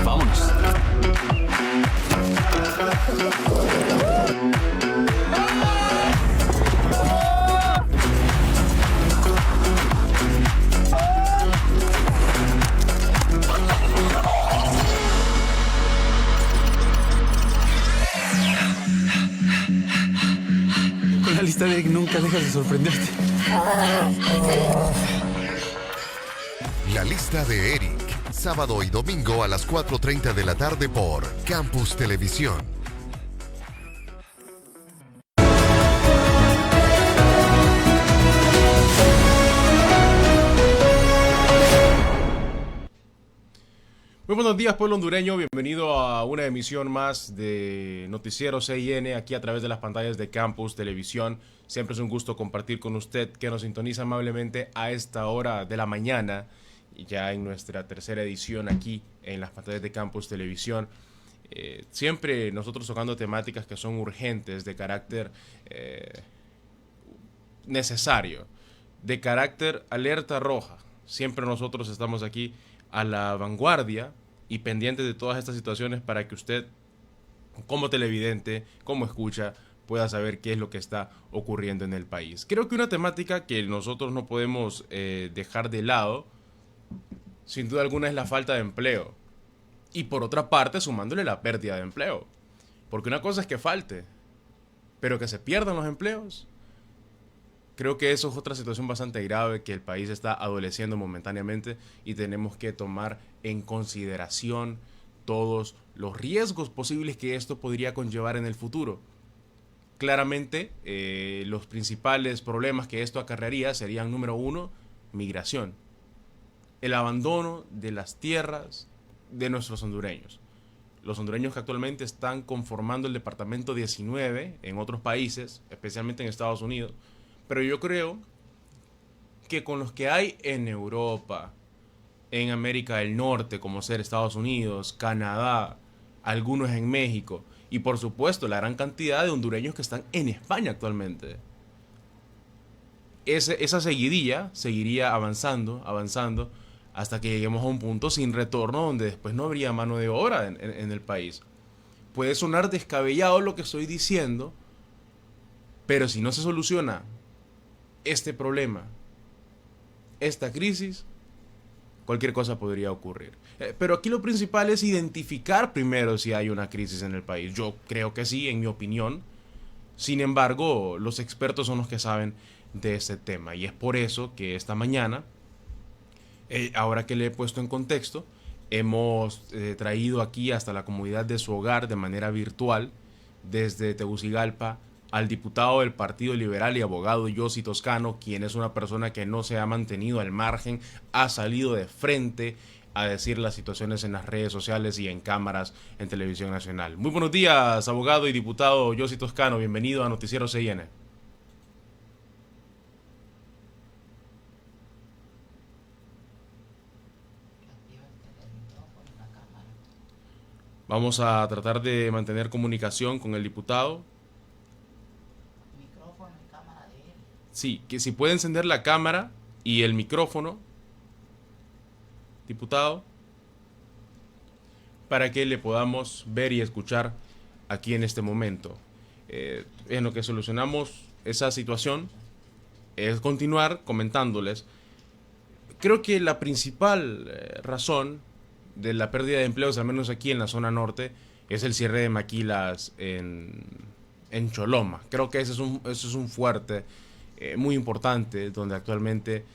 Vámonos. Con la lista de Eric nunca dejas de sorprenderte. La lista de Eric, sábado y domingo a las 4:30 de la tarde por Campus Televisión. Muy buenos días, pueblo hondureño, bienvenido a una emisión más de Noticiero CIN aquí a través de las pantallas de Campus Televisión. Siempre es un gusto compartir con usted que nos sintoniza amablemente a esta hora de la mañana, y ya en nuestra tercera edición aquí en las pantallas de Campus Televisión. Siempre nosotros tocando temáticas que son urgentes, de carácter necesario, de carácter alerta roja. Siempre nosotros estamos aquí a la vanguardia y pendientes de todas estas situaciones para que usted, como televidente, como escucha, pueda saber qué es lo que está ocurriendo en el país. Creo que una temática que nosotros no podemos dejar de lado, sin duda alguna, es la falta de empleo. Y por otra parte, sumándole la pérdida de empleo. Porque una cosa es que falte, pero que se pierdan los empleos. Creo que eso es otra situación bastante grave que el país está adoleciendo momentáneamente, y tenemos que tomar en consideración todos los riesgos posibles que esto podría conllevar en el futuro. Claramente, los principales problemas que esto acarrearía serían, número uno, migración. El abandono de las tierras de nuestros hondureños. Los hondureños que actualmente están conformando el departamento 19 en otros países, especialmente en Estados Unidos. Pero yo creo que con los que hay en Europa, en América del Norte, como ser Estados Unidos, Canadá, algunos en México, y por supuesto la gran cantidad de hondureños que están en España actualmente, esa seguidilla seguiría avanzando, hasta que lleguemos a un punto sin retorno donde después no habría mano de obra en el país. Puede sonar descabellado lo que estoy diciendo, pero si no se soluciona este problema, esta crisis, cualquier cosa podría ocurrir. Pero aquí lo principal es identificar primero si hay una crisis en el país. Yo creo que sí, en mi opinión. Sin embargo, los expertos son los que saben de este tema. Y es por eso que esta mañana, ahora que le he puesto en contexto, hemos traído aquí hasta la comodidad de su hogar de manera virtual, desde Tegucigalpa, al diputado del Partido Liberal y abogado Yosi Toscano, quien es una persona que no se ha mantenido al margen, ha salido de frente a decir las situaciones en las redes sociales y en cámaras en Televisión Nacional. Muy buenos días, abogado y diputado Yosi Toscano, bienvenido a Noticiero CIN. Vamos a tratar de mantener comunicación con el diputado. Sí, que si puede encender la cámara y el micrófono, diputado, para que le podamos ver y escuchar aquí en este momento. En lo que solucionamos esa situación es continuar comentándoles. Creo que la principal razón de la pérdida de empleos, al menos aquí en la zona norte, es el cierre de maquilas en Choloma. Creo que ese es un fuerte muy importante, donde actualmente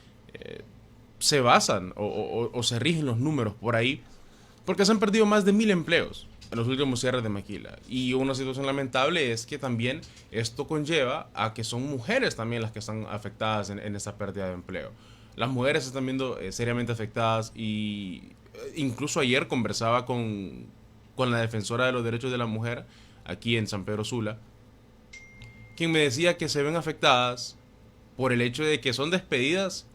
se basan o se rigen los números por ahí, porque se han perdido más de 1,000 empleos en los últimos cierres de maquila. Y una situación lamentable es que también esto conlleva a que son mujeres también las que están afectadas en esta pérdida de empleo. Las mujeres se están viendo seriamente afectadas, y incluso ayer conversaba con la defensora de los derechos de la mujer aquí en San Pedro Sula, quien me decía que se ven afectadas por el hecho de que son despedidas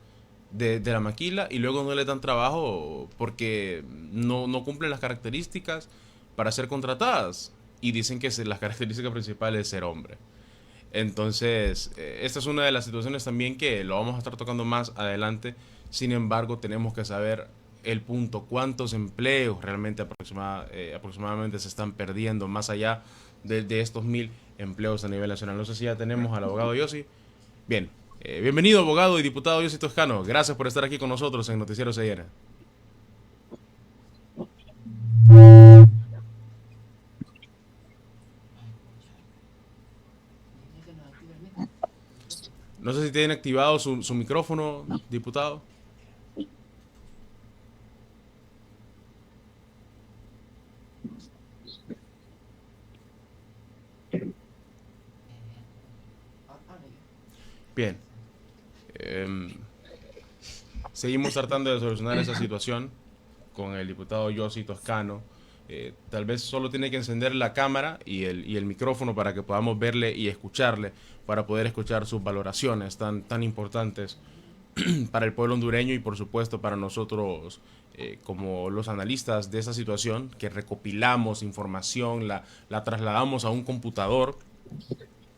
de la maquila y luego no les dan trabajo porque no cumplen las características para ser contratadas, y dicen que las características principales es ser hombre. Entonces, esta es una de las situaciones también que lo vamos a estar tocando más adelante. Sin embargo, tenemos que saber el punto, cuántos empleos realmente aproximadamente se están perdiendo más allá de estos 1000 empleos a nivel nacional. No sé si ya tenemos al abogado Yossi. Bien, bienvenido abogado y diputado Yossi Toscano. Gracias por estar aquí con nosotros en Noticiero CN. No sé si tienen activado su micrófono, diputado. Bien. Seguimos tratando de solucionar esa situación con el diputado Yossi Toscano. Tal vez solo tiene que encender la cámara y el micrófono para que podamos verle y escucharle, para poder escuchar sus valoraciones tan importantes para el pueblo hondureño y por supuesto para nosotros como los analistas de esa situación, que recopilamos información, la trasladamos a un computador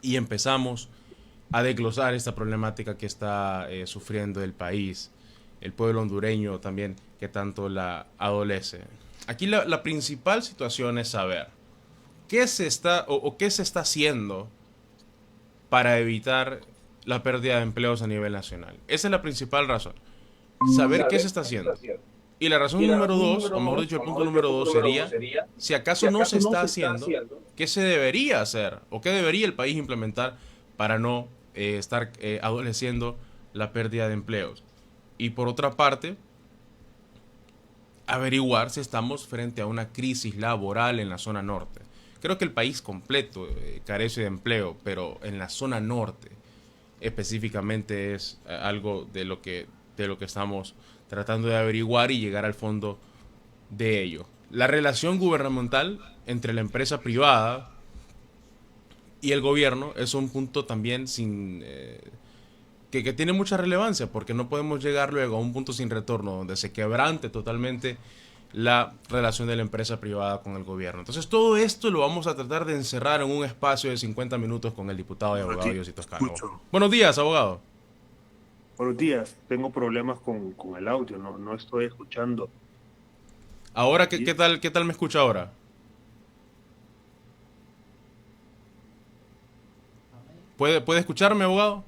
y empezamos a desglosar esta problemática que está sufriendo el país, el pueblo hondureño también, que tanto la adolece. Aquí la principal situación es saber qué se está o qué se está haciendo para evitar la pérdida de empleos a nivel nacional. Esa es la principal razón. Saber qué se está haciendo. Y la razón número dos, o mejor dicho, el punto número dos sería, si acaso no se está haciendo, ¿qué se debería hacer? ¿O qué debería el país implementar para no estar adoleciendo la pérdida de empleos? Y por otra parte, averiguar si estamos frente a una crisis laboral en la zona norte. Creo que el país completo carece de empleo, pero en la zona norte específicamente es algo de lo que estamos tratando de averiguar y llegar al fondo de ello. La relación gubernamental entre la empresa privada y el gobierno es un punto también que tiene mucha relevancia, porque no podemos llegar luego a un punto sin retorno donde se quebrante totalmente la relación de la empresa privada con el gobierno. Entonces todo esto lo vamos a tratar de encerrar en un espacio de 50 minutos con el diputado y abogado Yossi Toscano. Buenos días, abogado. Buenos días, tengo problemas con el audio, no estoy escuchando. Ahora, ¿qué tal me escucha ahora? ¿Puede escucharme, abogado?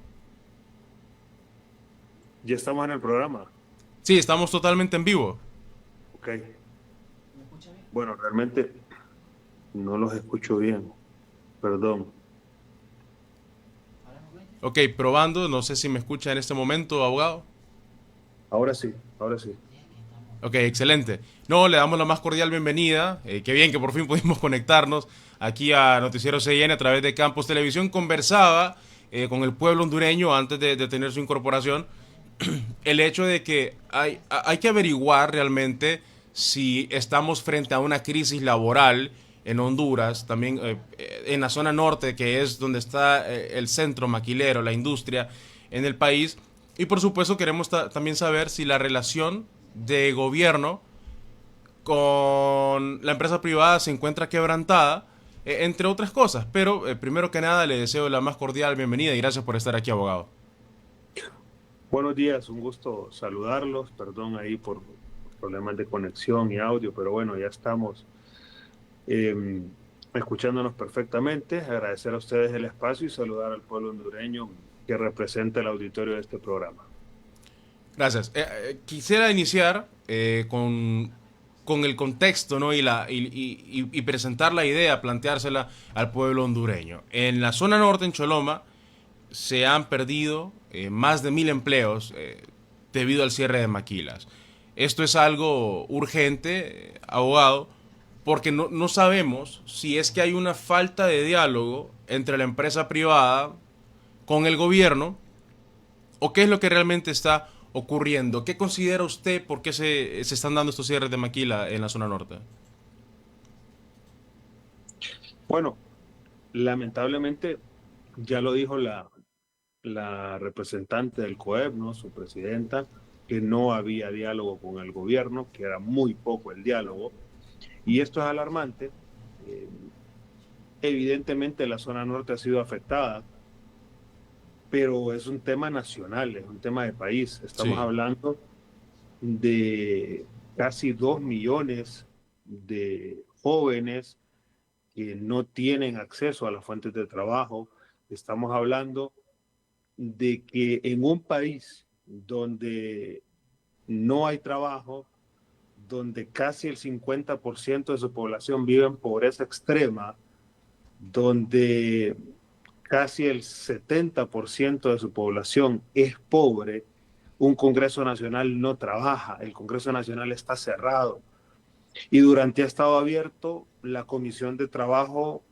Ya estamos en el programa. Sí, estamos totalmente en vivo. Ok. Bueno, realmente no los escucho bien. Perdón. Ok, probando. No sé si me escucha en este momento, abogado. Ahora sí, ahora sí. Ok, excelente. No, le damos la más cordial bienvenida. Qué bien que por fin pudimos conectarnos aquí a Noticiero CN a través de Campus Televisión. Conversaba con el pueblo hondureño antes de tener su incorporación el hecho de que hay que averiguar realmente si estamos frente a una crisis laboral en Honduras, también en la zona norte, que es donde está el centro maquilero, la industria en el país. Y por supuesto queremos también saber si la relación de gobierno con la empresa privada se encuentra quebrantada, entre otras cosas. Pero primero que nada le deseo la más cordial bienvenida y gracias por estar aquí, abogado. Buenos días, un gusto saludarlos. Perdón ahí por problemas de conexión y audio, pero bueno, ya estamos escuchándonos perfectamente. Agradecer a ustedes el espacio y saludar al pueblo hondureño que representa el auditorio de este programa. Gracias. Quisiera iniciar con el contexto, ¿no? y presentar la idea, planteársela al pueblo hondureño. En la zona norte, en Choloma, se han perdido más de 1000 empleos debido al cierre de maquilas. Esto es algo urgente, abogado, porque no sabemos si es que hay una falta de diálogo entre la empresa privada con el gobierno o qué es lo que realmente está ocurriendo. ¿Qué considera usted por qué se están dando estos cierres de maquila en la zona norte? Bueno, lamentablemente ya lo dijo la representante del COEP, ¿no? Su presidenta, que no había diálogo con el gobierno, que era muy poco el diálogo. Y esto es alarmante. Evidentemente la zona norte ha sido afectada, pero es un tema nacional, es un tema de país. Estamos hablando de casi 2 millones de jóvenes que no tienen acceso a las fuentes de trabajo. Estamos hablando de que en un país donde no hay trabajo, donde casi el 50% de su población vive en pobreza extrema, donde casi el 70% de su población es pobre, un Congreso Nacional no trabaja, el Congreso Nacional está cerrado. Y durante ha estado abierto la Comisión de Trabajo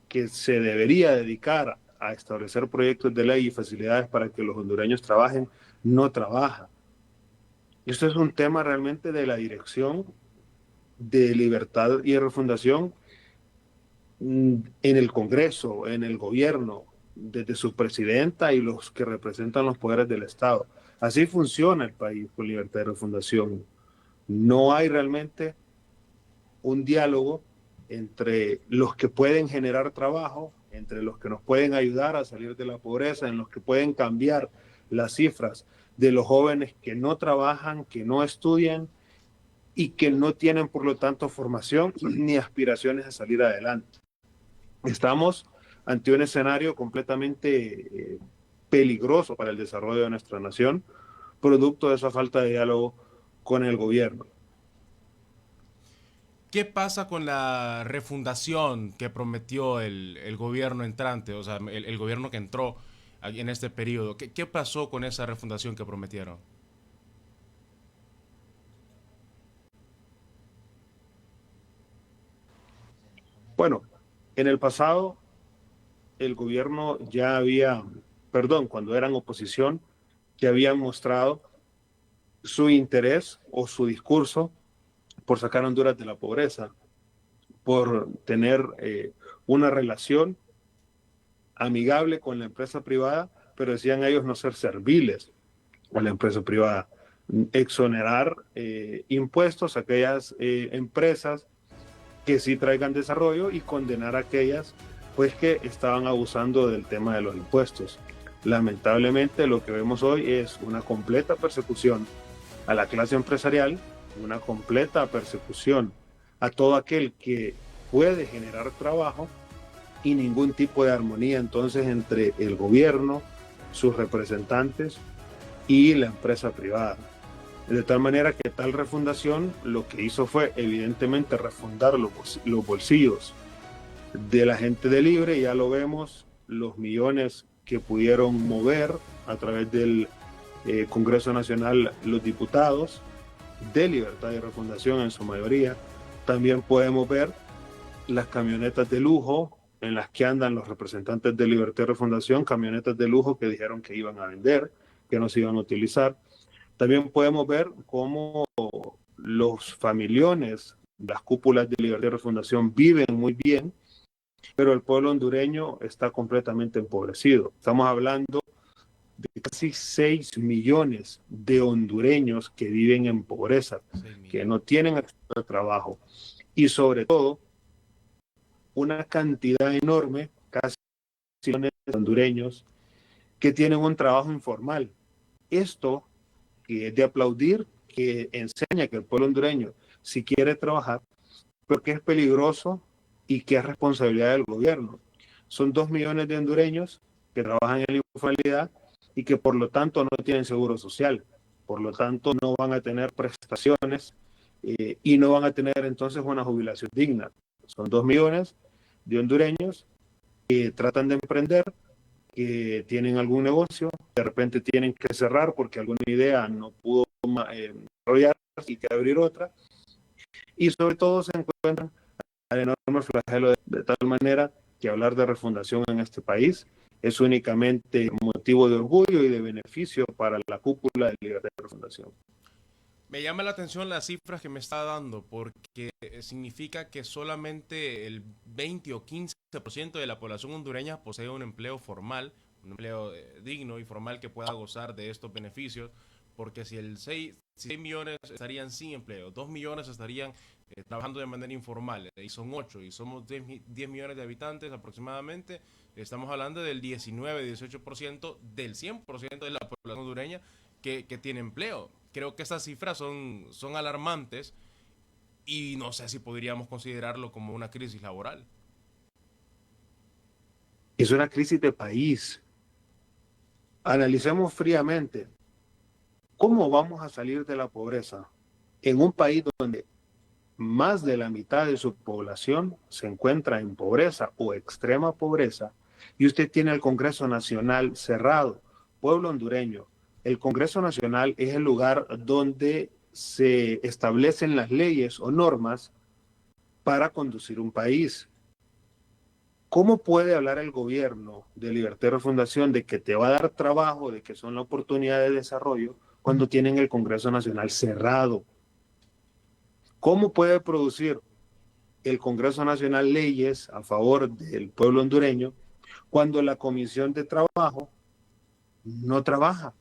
que se debería dedicar a establecer proyectos de ley y facilidades para que los hondureños trabajen, no trabaja. Esto es un tema realmente de la Dirección de Libertad y de Refundación en el Congreso, en el gobierno, desde su presidenta y los que representan los poderes del Estado. Así funciona el país con libertad de refundación. No hay realmente un diálogo entre los que pueden generar trabajo, entre los que nos pueden ayudar a salir de la pobreza, en los que pueden cambiar las cifras de los jóvenes que no trabajan, que no estudian y que no tienen, por lo tanto, formación ni aspiraciones a salir adelante. Estamos ante un escenario completamente peligroso para el desarrollo de nuestra nación, producto de esa falta de diálogo con el gobierno. ¿Qué pasa con la refundación que prometió el gobierno entrante, o sea, el gobierno que entró en este periodo? ¿Qué pasó con esa refundación que prometieron? Bueno, en el pasado el gobierno ya había, perdón, cuando eran oposición, ya habían mostrado su interés o su discurso por sacar a Honduras de la pobreza, por tener una relación amigable con la empresa privada, pero decían ellos no ser serviles a la empresa privada, exonerar impuestos a aquellas empresas que sí traigan desarrollo y condenar a aquellas pues que estaban abusando del tema de los impuestos. Lamentablemente lo que vemos hoy es una completa persecución a la clase empresarial, una completa persecución a todo aquel que puede generar trabajo y ningún tipo de armonía entonces entre el gobierno, sus representantes y la empresa privada. De tal manera que tal refundación lo que hizo fue evidentemente refundar los bolsillos de la gente de Libre. Ya lo vemos, los millones que pudieron mover a través del Congreso Nacional los diputados de Libertad y Refundación en su mayoría. También podemos ver las camionetas de lujo en las que andan los representantes de Libertad y Refundación, camionetas de lujo que dijeron que iban a vender, que no se iban a utilizar. También podemos ver cómo los familiones, las cúpulas de Libertad y Refundación viven muy bien, pero el pueblo hondureño está completamente empobrecido. Estamos hablando de casi 6 millones de hondureños que viven en pobreza, que no tienen acceso al trabajo y sobre todo una cantidad enorme, casi millones de hondureños que tienen un trabajo informal. Esto que es de aplaudir, que enseña que el pueblo hondureño si quiere trabajar, pero que es peligroso y que es responsabilidad del gobierno. Son 2 millones de hondureños que trabajan en la informalidad y que por lo tanto no tienen seguro social, por lo tanto no van a tener prestaciones y no van a tener entonces una jubilación digna. Son 2 millones de hondureños que tratan de emprender, que tienen algún negocio, de repente tienen que cerrar porque alguna idea no pudo desarrollar y que abrir otra, y sobre todo se encuentran al enorme flagelo de tal manera que hablar de refundación en este país es únicamente motivo de orgullo y de beneficio para la cúpula de Libertad de Refundación. Me llama la atención las cifras que me está dando, porque significa que solamente el 20 o 15% de la población hondureña posee un empleo formal, un empleo digno y formal que pueda gozar de estos beneficios, porque si 6 millones estarían sin empleo, 2 millones estarían trabajando de manera informal, y son 8, y somos 10 millones de habitantes aproximadamente, estamos hablando del 19-18% del 100% de la población hondureña que tiene empleo. creo que estas cifras son alarmantes y no sé si podríamos considerarlo como una crisis laboral. Es una crisis de país. Analicemos fríamente cómo vamos a salir de la pobreza en un país donde más de la mitad de su población se encuentra en pobreza o extrema pobreza, y usted tiene el Congreso Nacional cerrado. Pueblo hondureño, el Congreso Nacional es el lugar donde se establecen las leyes o normas para conducir un país. ¿Cómo puede hablar el gobierno de Libertad y Refundación de que te va a dar trabajo, de que son la oportunidad de desarrollo, cuando tienen el Congreso Nacional cerrado? ¿Cómo puede producir el Congreso Nacional leyes a favor del pueblo hondureño cuando la Comisión de Trabajo no trabaja?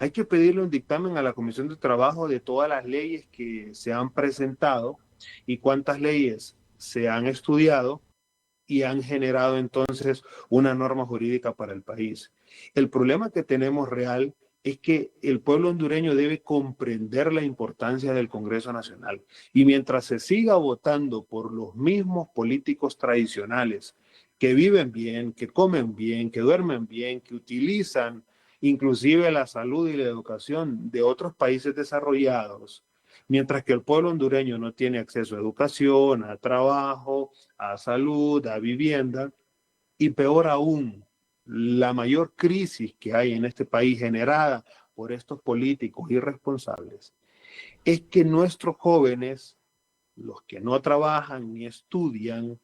Hay que pedirle un dictamen a la Comisión de Trabajo de todas las leyes que se han presentado y cuántas leyes se han estudiado y han generado entonces una norma jurídica para el país. El problema que tenemos real es que el pueblo hondureño debe comprender la importancia del Congreso Nacional. Y mientras se siga votando por los mismos políticos tradicionales que viven bien, que comen bien, que duermen bien, que utilizan inclusive la salud y la educación de otros países desarrollados, mientras que el pueblo hondureño no tiene acceso a educación, a trabajo, a salud, a vivienda, y peor aún, la mayor crisis que hay en este país generada por estos políticos irresponsables, es que nuestros jóvenes, los que no trabajan ni estudian,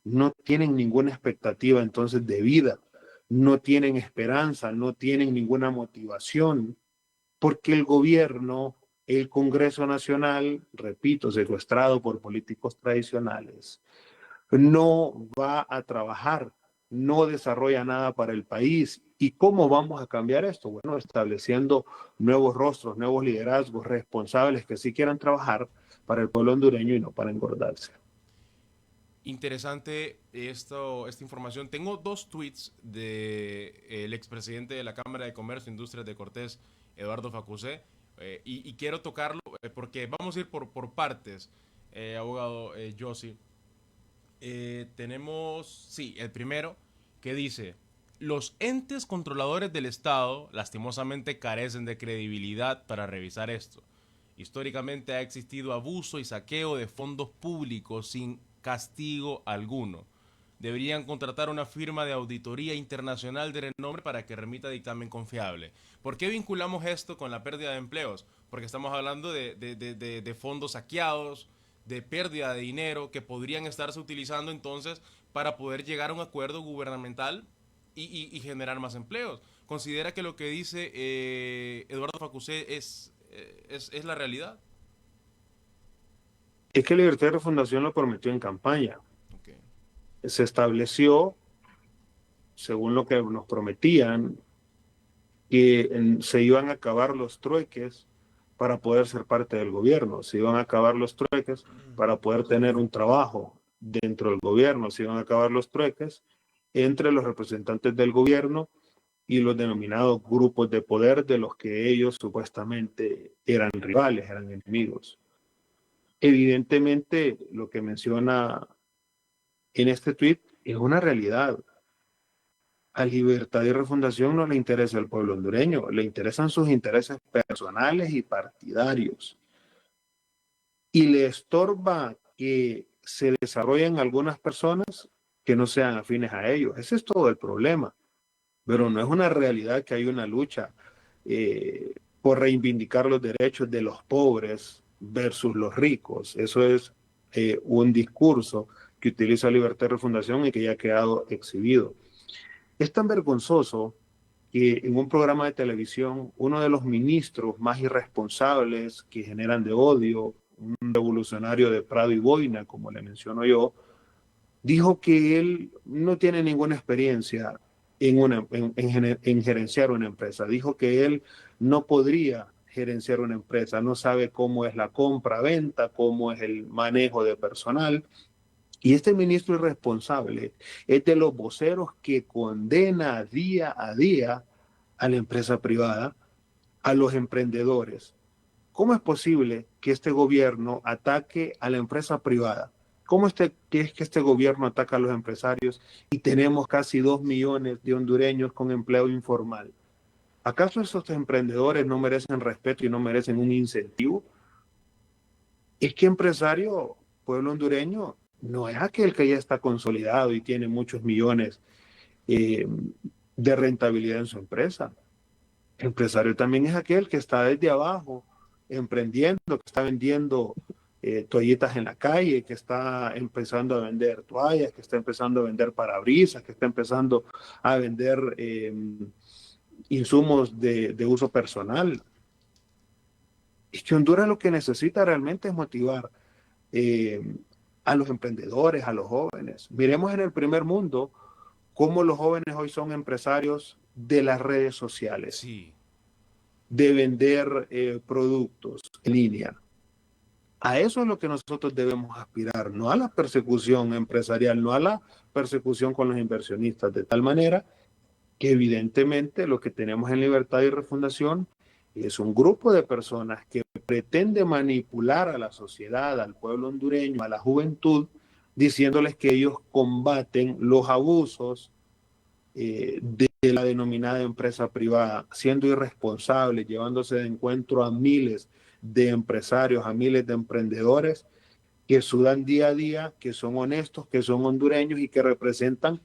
no tienen ninguna expectativa entonces de vida, no tienen esperanza, no tienen ninguna motivación, porque el gobierno, el Congreso Nacional, repito, secuestrado por políticos tradicionales, no va a trabajar, no desarrolla nada para el país. ¿Y cómo vamos a cambiar esto? Bueno, estableciendo nuevos rostros, nuevos liderazgos responsables que sí quieran trabajar para el pueblo hondureño y no para engordarse. Interesante esta información. Tengo dos tweets del expresidente de la Cámara de Comercio e Industrias de Cortés, Eduardo Facusé, y quiero tocarlo porque vamos a ir por partes, abogado Yossi. Tenemos, sí, el primero que dice: los entes controladores del Estado lastimosamente carecen de credibilidad para revisar esto. Históricamente ha existido abuso y saqueo de fondos públicos sin castigo alguno. Deberían contratar una firma de auditoría internacional de renombre para que remita dictamen confiable. ¿Por qué vinculamos esto con la pérdida de empleos? Porque estamos hablando de fondos saqueados, de pérdida de dinero que podrían estarse utilizando entonces para poder llegar a un acuerdo gubernamental y generar más empleos. ¿Considera que lo que dice Eduardo Facusé es la realidad? Es que Libertad y Refundación lo prometió en campaña. Okay. Se estableció, según lo que nos prometían, que se iban a acabar los trueques para poder ser parte del gobierno, se iban a acabar los trueques para poder tener un trabajo dentro del gobierno, se iban a acabar los trueques entre los representantes del gobierno y los denominados grupos de poder de los que ellos supuestamente eran rivales, eran enemigos. Evidentemente, lo que menciona en este tuit es una realidad. A Libertad y Refundación no le interesa el pueblo hondureño, le interesan sus intereses personales y partidarios. Y le estorba que se desarrollen algunas personas que no sean afines a ellos. Ese es todo el problema. Pero no es una realidad que hay una lucha por reivindicar los derechos de los pobres versus los ricos. Eso es un discurso que utiliza Libertad y Refundación y que ya ha quedado exhibido. Es tan vergonzoso que en un programa de televisión uno de los ministros más irresponsables que generan de odio, un revolucionario de Prado y Boina, como le menciono yo, dijo que él no tiene ninguna experiencia en gerenciar una empresa. Dijo que él no podría gerenciar una empresa, no sabe cómo es la compra-venta, cómo es el manejo de personal. Y este ministro irresponsable es de los voceros que condena día a día a la empresa privada a los emprendedores. ¿Cómo es posible que este gobierno ataque a la empresa privada? ¿Cómo es que este gobierno ataca a los empresarios y tenemos casi 2 millones de hondureños con empleo informal? ¿Acaso esos emprendedores no merecen respeto y no merecen un incentivo? Es que empresario, pueblo hondureño, no es aquel que ya está consolidado y tiene muchos millones de rentabilidad en su empresa. El empresario también es aquel que está desde abajo emprendiendo, que está vendiendo toallitas en la calle, que está empezando a vender toallas, que está empezando a vender parabrisas, que está empezando a vender insumos de uso personal. Y que Honduras lo que necesita realmente es motivar a los emprendedores, a los jóvenes. Miremos en el primer mundo cómo los jóvenes hoy son empresarios de las redes sociales, Sí. de vender productos en línea. A eso es lo que nosotros debemos aspirar, no a la persecución empresarial, no a la persecución con los inversionistas, de tal manera que evidentemente lo que tenemos en Libertad y Refundación es un grupo de personas que pretende manipular a la sociedad, al pueblo hondureño, a la juventud, diciéndoles que ellos combaten los abusos de la denominada empresa privada, siendo irresponsables, llevándose de encuentro a miles de empresarios, a miles de emprendedores que sudan día a día, que son honestos, que son hondureños y que representan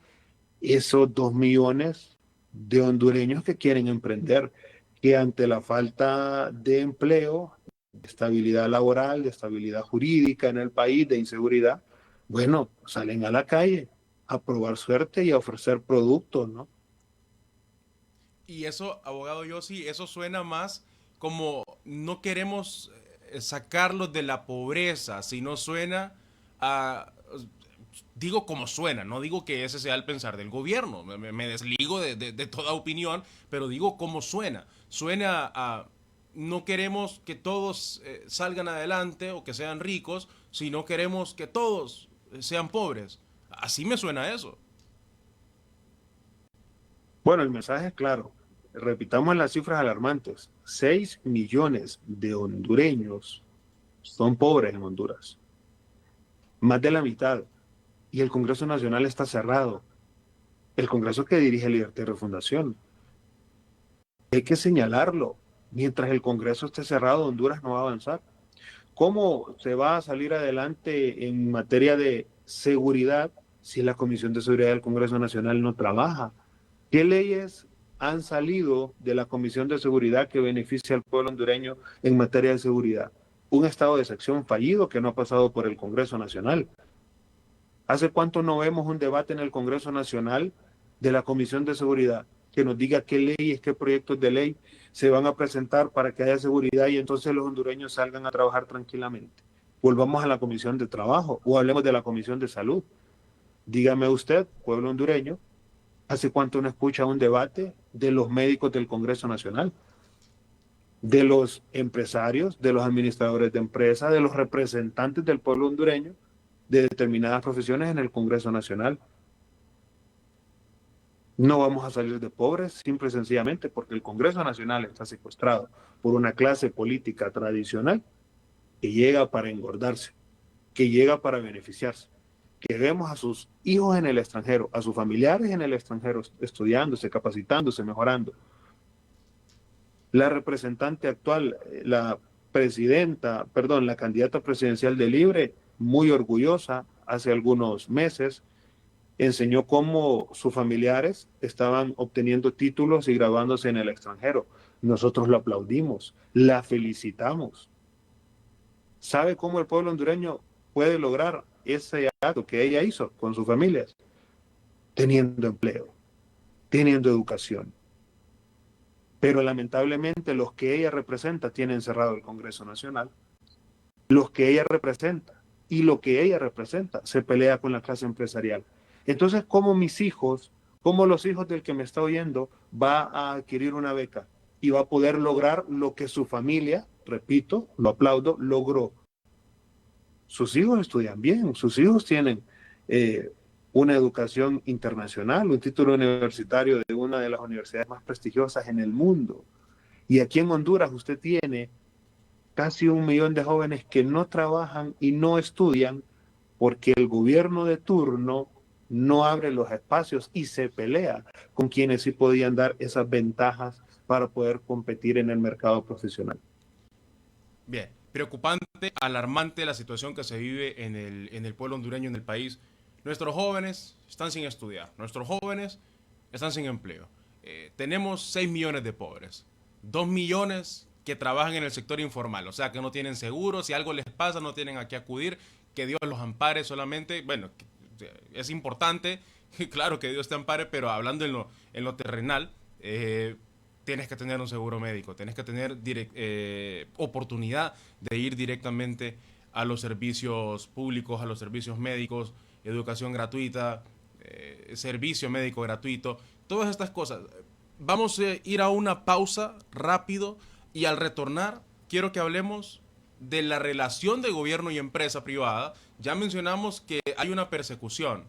esos 2 millones de hondureños que quieren emprender, que ante la falta de empleo, de estabilidad laboral, de estabilidad jurídica en el país, de inseguridad, bueno, salen a la calle a probar suerte y a ofrecer productos, ¿no? Y eso, abogado Yossi, eso suena más como no queremos sacarlos de la pobreza, sino suena a... Digo como suena, no digo que ese sea el pensar del gobierno, me desligo de toda opinión, pero digo cómo suena. Suena a no queremos que todos salgan adelante o que sean ricos, sino queremos que todos sean pobres. Así me suena eso. Bueno, el mensaje es claro. Repitamos las cifras alarmantes. 6 millones de hondureños son pobres en Honduras. Más de la mitad. Y el Congreso Nacional está cerrado. El Congreso que dirige Libertad y Refundación. Hay que señalarlo. Mientras el Congreso esté cerrado, Honduras no va a avanzar. ¿Cómo se va a salir adelante en materia de seguridad si la Comisión de Seguridad del Congreso Nacional no trabaja? ¿Qué leyes han salido de la Comisión de Seguridad que beneficia al pueblo hondureño en materia de seguridad? Un estado de excepción fallido que no ha pasado por el Congreso Nacional. ¿Hace cuánto no vemos un debate en el Congreso Nacional de la Comisión de Seguridad que nos diga qué leyes, qué proyectos de ley se van a presentar para que haya seguridad y entonces los hondureños salgan a trabajar tranquilamente? Volvamos a la Comisión de Trabajo o hablemos de la Comisión de Salud. Dígame usted, pueblo hondureño, ¿hace cuánto no escucha un debate de los médicos del Congreso Nacional? De los empresarios, de los administradores de empresas, de los representantes del pueblo hondureño de determinadas profesiones en el Congreso Nacional. No vamos a salir de pobres, simple y sencillamente porque el Congreso Nacional está secuestrado por una clase política tradicional que llega para engordarse, que llega para beneficiarse, que vemos a sus hijos en el extranjero, a sus familiares en el extranjero estudiándose, capacitándose, mejorando. La representante actual, la candidata presidencial de Libre, muy orgullosa, hace algunos meses, enseñó cómo sus familiares estaban obteniendo títulos y graduándose en el extranjero. Nosotros lo aplaudimos, la felicitamos. ¿Sabe cómo el pueblo hondureño puede lograr ese acto que ella hizo con sus familias? Teniendo empleo, teniendo educación. Pero lamentablemente los que ella representa tienen cerrado el Congreso Nacional. Los que ella representa y lo que ella representa se pelea con la clase empresarial. Entonces, ¿cómo mis hijos, cómo los hijos del que me está oyendo va a adquirir una beca y va a poder lograr lo que su familia, repito, lo aplaudo, logró? Sus hijos estudian bien, sus hijos tienen una educación internacional, un título universitario de una de las universidades más prestigiosas en el mundo. Y aquí en Honduras usted tiene casi 1 millón de jóvenes que no trabajan y no estudian porque el gobierno de turno no abre los espacios y se pelea con quienes sí podían dar esas ventajas para poder competir en el mercado profesional. Bien, preocupante, alarmante la situación que se vive en el pueblo hondureño, en el país. Nuestros jóvenes están sin estudiar, nuestros jóvenes están sin empleo. Tenemos 6 millones de pobres, 2 millones que trabajan en el sector informal, o sea que no tienen seguro, si algo les pasa no tienen a qué acudir, que Dios los ampare solamente. Bueno, es importante, claro que Dios te ampare, pero hablando en lo terrenal, tienes que tener un seguro médico, tienes que tener oportunidad de ir directamente a los servicios públicos, a los servicios médicos, educación gratuita, servicio médico gratuito, todas estas cosas. Vamos a ir a una pausa rápido y al retornar quiero que hablemos de la relación de gobierno y empresa privada. Ya mencionamos que hay una persecución.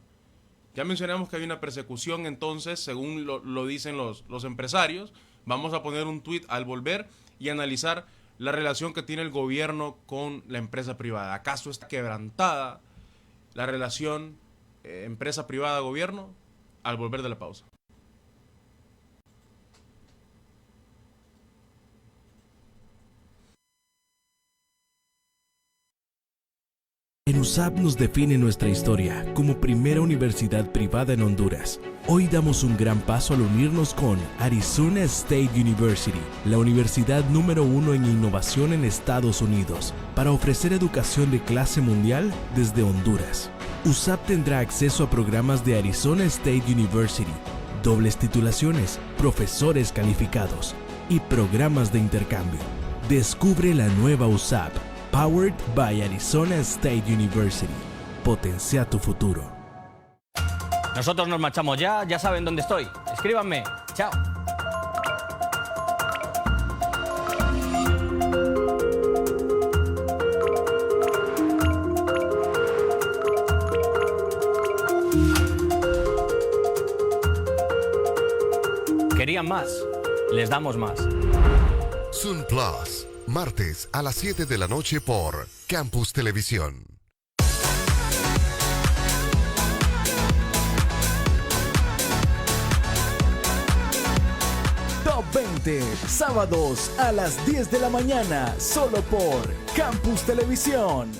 Entonces, según lo dicen los empresarios, vamos a poner un tuit al volver y analizar la relación que tiene el gobierno con la empresa privada. ¿Acaso está quebrantada la relación empresa privada-gobierno? Al volver de la pausa. En USAP nos define nuestra historia como primera universidad privada en Honduras. Hoy damos un gran paso al unirnos con Arizona State University, la universidad número 1 en innovación en Estados Unidos, para ofrecer educación de clase mundial desde Honduras. USAP tendrá acceso a programas de Arizona State University, dobles titulaciones, profesores calificados y programas de intercambio. Descubre la nueva USAP. Powered by Arizona State University. Potencia tu futuro. Nosotros nos marchamos ya saben dónde estoy. Escríbanme. Chao. ¿Querían más? Les damos más. Sun Plus, martes a las 7 de la noche por Campus Televisión. Top 20, sábados a las 10 de la mañana, solo por Campus Televisión.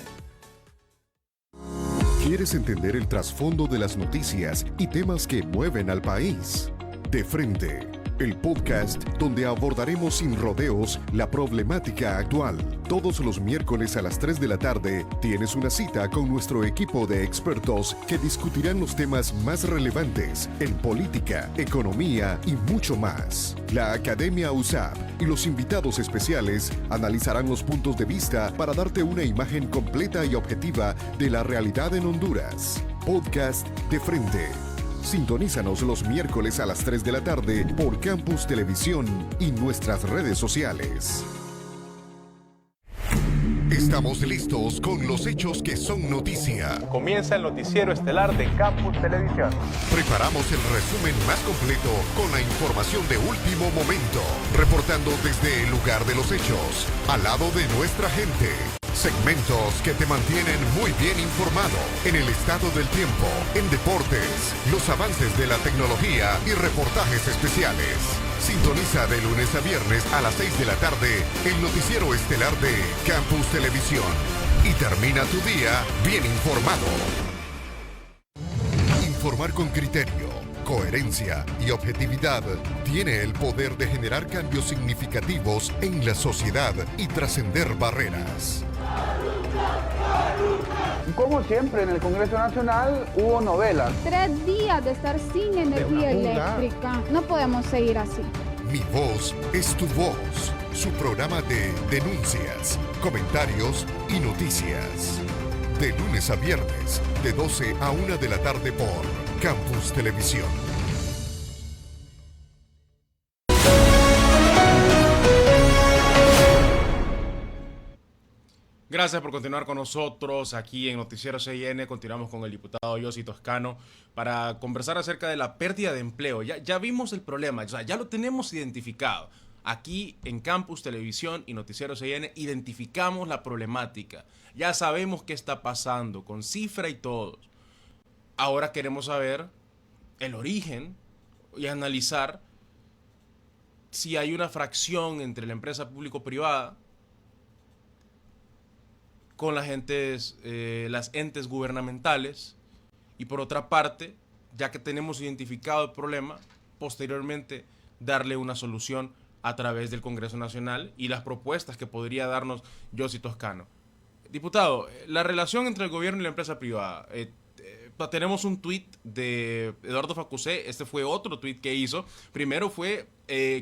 ¿Quieres entender el trasfondo de las noticias y temas que mueven al país? De frente, el podcast donde abordaremos sin rodeos la problemática actual. Todos los miércoles a las 3 de la tarde tienes una cita con nuestro equipo de expertos que discutirán los temas más relevantes en política, economía y mucho más. La Academia USAP y los invitados especiales analizarán los puntos de vista para darte una imagen completa y objetiva de la realidad en Honduras. Podcast De Frente. Sintonízanos los miércoles a las 3 de la tarde por Campus Televisión y nuestras redes sociales. Estamos listos con los hechos que son noticia. Comienza el noticiero estelar de Campus Televisión. Preparamos el resumen más completo con la información de último momento, reportando desde el lugar de los hechos, al lado de nuestra gente. Segmentos que te mantienen muy bien informado en el estado del tiempo, en deportes, los avances de la tecnología y reportajes especiales. Sintoniza de lunes a viernes a las 6 de la tarde el noticiero estelar de Campus Televisión y termina tu día bien informado. Informar con criterio, coherencia y objetividad tiene el poder de generar cambios significativos en la sociedad y trascender barreras. Como siempre, en el Congreso Nacional hubo novelas. 3 días de estar sin energía eléctrica. No podemos seguir así. Mi voz es tu voz. Su programa de denuncias, comentarios y noticias. De lunes a viernes, de 12 a 1 de la tarde por Campus Televisión. Gracias por continuar con nosotros aquí en Noticiero CIN. Continuamos con el diputado Yossi Toscano para conversar acerca de la pérdida de empleo. Ya vimos el problema, o sea, ya lo tenemos identificado. Aquí en Campus Televisión y Noticiero CN identificamos la problemática. Ya sabemos qué está pasando, con cifra y todo. Ahora queremos saber el origen y analizar si hay una fracción entre la empresa público-privada con las entes gubernamentales, y por otra parte, ya que tenemos identificado el problema, posteriormente darle una solución a través del Congreso Nacional y las propuestas que podría darnos Yossi Toscano. Diputado, la relación entre el gobierno y la empresa privada. Tenemos un tuit de Eduardo Facusé. Este fue otro tuit que hizo. Primero fue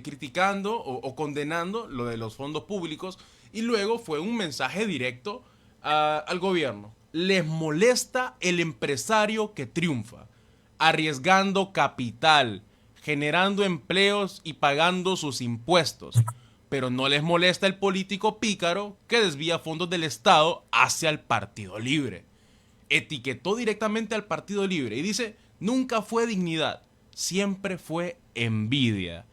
criticando o condenando lo de los fondos públicos, y luego fue un mensaje directo al gobierno. Les molesta el empresario que triunfa, arriesgando capital, generando empleos y pagando sus impuestos, pero no les molesta el político pícaro que desvía fondos del Estado hacia el Partido Libre. Etiquetó directamente al Partido Libre y dice: nunca fue dignidad, siempre fue envidia.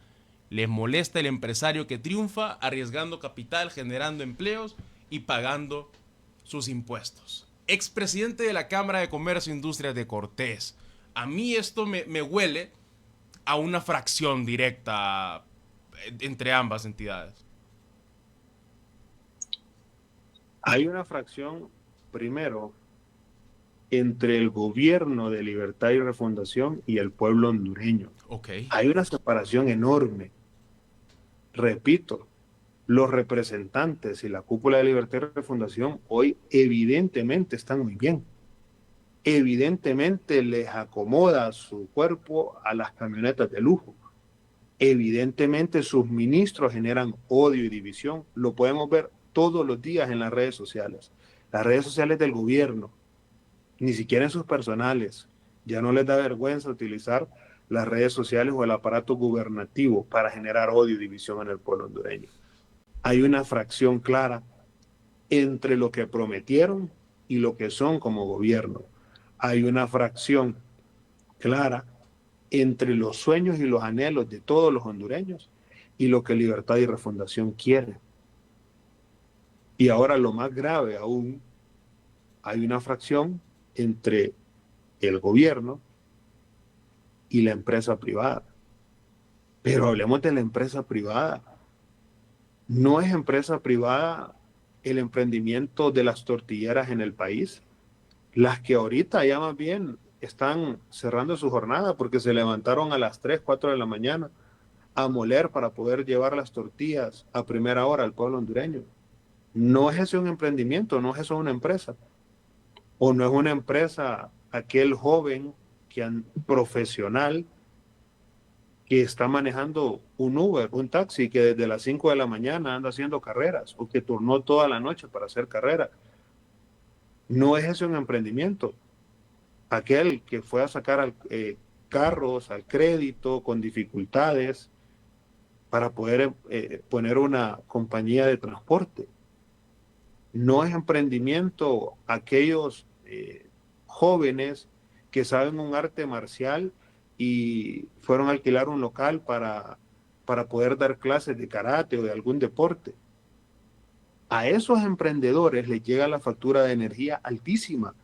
Les molesta el empresario que triunfa, arriesgando capital, generando empleos y pagando sus impuestos. Expresidente de la Cámara de Comercio e Industrias de Cortés. A mí esto me huele a una fracción directa entre ambas entidades. Hay una fracción, primero, entre el gobierno de Libertad y Refundación y el pueblo hondureño. Okay. Hay una separación enorme. Repito, los representantes y la cúpula de Libertad y Refundación hoy evidentemente están muy bien. Evidentemente les acomoda su cuerpo a las camionetas de lujo. Evidentemente sus ministros generan odio y división. Lo podemos ver todos los días en las redes sociales. Las redes sociales del gobierno, ni siquiera en sus personales. Ya no les da vergüenza utilizar las redes sociales o el aparato gubernativo para generar odio y división en el pueblo hondureño. Hay una fracción clara entre lo que prometieron y lo que son como gobierno. Hay una fracción clara entre los sueños y los anhelos de todos los hondureños y lo que Libertad y Refundación quiere. Y ahora lo más grave aún, hay una fracción entre el gobierno y la empresa privada. Pero hablemos de la empresa privada. ¿No es empresa privada el emprendimiento de las tortilleras en el país? Las que ahorita ya más bien están cerrando su jornada porque se levantaron a las 3, 4 de la mañana a moler para poder llevar las tortillas a primera hora al pueblo hondureño. ¿No es eso un emprendimiento? ¿No es eso una empresa? ¿O no es una empresa aquel joven profesional que está manejando un Uber, un taxi, que desde las 5 de la mañana anda haciendo carreras o que turnó toda la noche para hacer carreras? ¿No es eso un emprendimiento? Aquel que fue a sacar carros al crédito con dificultades para poder poner una compañía de transporte. ¿No es emprendimiento aquellos jóvenes que saben un arte marcial y fueron a alquilar un local para poder dar clases de karate o de algún deporte? A esos emprendedores les llega la factura de energía altísima.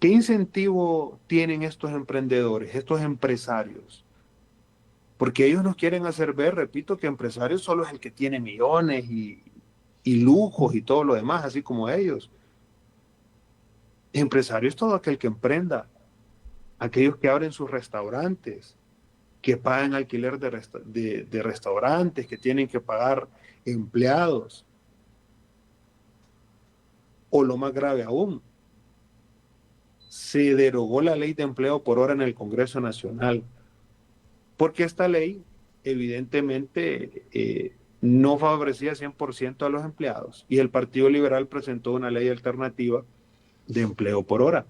¿Qué incentivo tienen estos emprendedores, estos empresarios? Porque ellos nos quieren hacer ver, repito, que empresario solo es el que tiene millones y lujos y todo lo demás, así como ellos. Empresario es todo aquel que emprenda, aquellos que abren sus restaurantes, que pagan alquiler de restaurantes, que tienen que pagar empleados. O lo más grave aún, se derogó la ley de empleo por hora en el Congreso Nacional, porque esta ley evidentemente no favorecía 100% a los empleados, y el Partido Liberal presentó una ley alternativa de empleo por hora,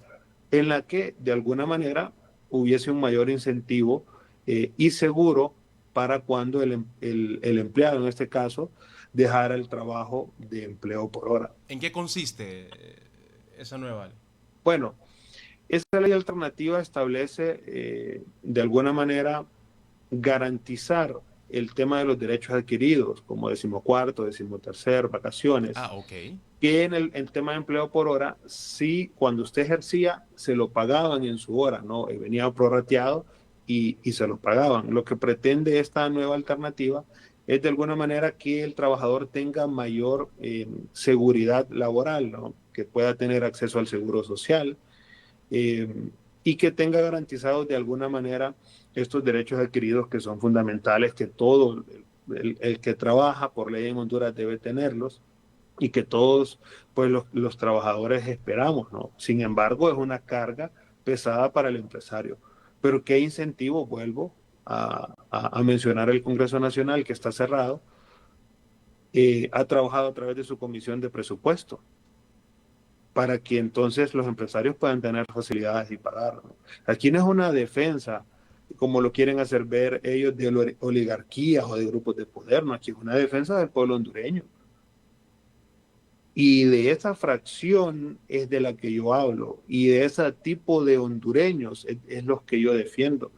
en la que de alguna manera hubiese un mayor incentivo y seguro para cuando el empleado, en este caso, dejara el trabajo de empleo por hora. ¿En qué consiste esa nueva ley? Bueno, esta ley alternativa establece de alguna manera garantizar el tema de los derechos adquiridos, como 14º, 13º, vacaciones. Ah, ok. Que en el tema de empleo por hora, sí, cuando usted ejercía, se lo pagaban en su hora, ¿no? Venía prorrateado y se lo pagaban. Lo que pretende esta nueva alternativa es de alguna manera que el trabajador tenga mayor seguridad laboral, ¿no? Que pueda tener acceso al seguro social y que tenga garantizados de alguna manera estos derechos adquiridos que son fundamentales, que todo el que trabaja por ley en Honduras debe tenerlos y que todos pues los trabajadores esperamos, ¿no? Sin embargo, es una carga pesada para el empresario. Pero ¿qué incentivo? Vuelvo a mencionar el Congreso Nacional, que está cerrado, ha trabajado a través de su comisión de presupuesto para que entonces los empresarios puedan tener facilidades y pagar, ¿no? Aquí no es una defensa, como lo quieren hacer ver ellos, de oligarquías o de grupos de poder, no, aquí es una defensa del pueblo hondureño. Y de esa fracción es de la que yo hablo, y de ese tipo de hondureños es los que yo defiendo.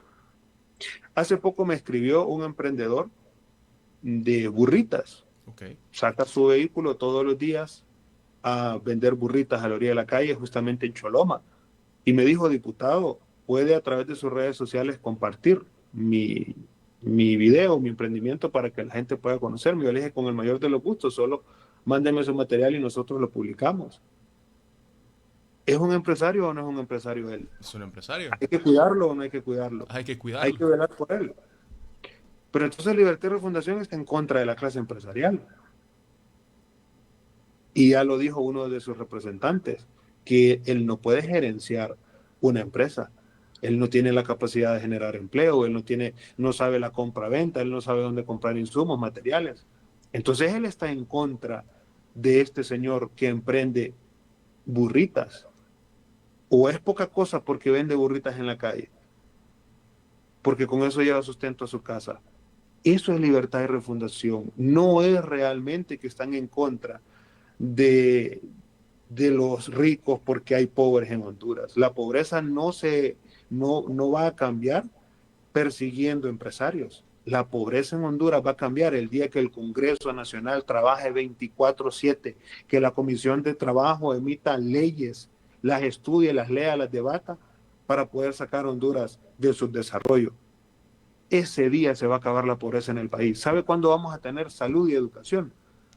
Hace poco me escribió un emprendedor de burritas. Okay. Saca su vehículo todos los días a vender burritas a la orilla de la calle, justamente en Choloma. Y me dijo, diputado, puede a través de sus redes sociales compartir mi video, mi emprendimiento para que la gente pueda conocerme. Yo le dije, con el mayor de los gustos, solo mándeme su material y nosotros lo publicamos. ¿Es un empresario o no es un empresario él? Es un empresario. ¿Hay que cuidarlo o no hay que cuidarlo? Hay que cuidarlo. Hay que velar por él. Pero entonces Libertad y Refundación está en contra de la clase empresarial. Y ya lo dijo uno de sus representantes, que él no puede gerenciar una empresa. Él no tiene la capacidad de generar empleo, él no sabe la compra-venta, él no sabe dónde comprar insumos, materiales. Entonces él está en contra de este señor que emprende burritas. O es poca cosa porque vende burritas en la calle, porque con eso lleva sustento a su casa. Eso es Libertad y Refundación. No es realmente que están en contra de los ricos porque hay pobres en Honduras. La pobreza no va a cambiar persiguiendo empresarios. La pobreza en Honduras va a cambiar el día que el Congreso Nacional trabaje 24/7, que la Comisión de Trabajo emita leyes, las estudie, las lea, las debata para poder sacar a Honduras del subdesarrollo. Ese día se va a acabar la pobreza en el país. ¿Sabe cuándo vamos a tener salud y educación?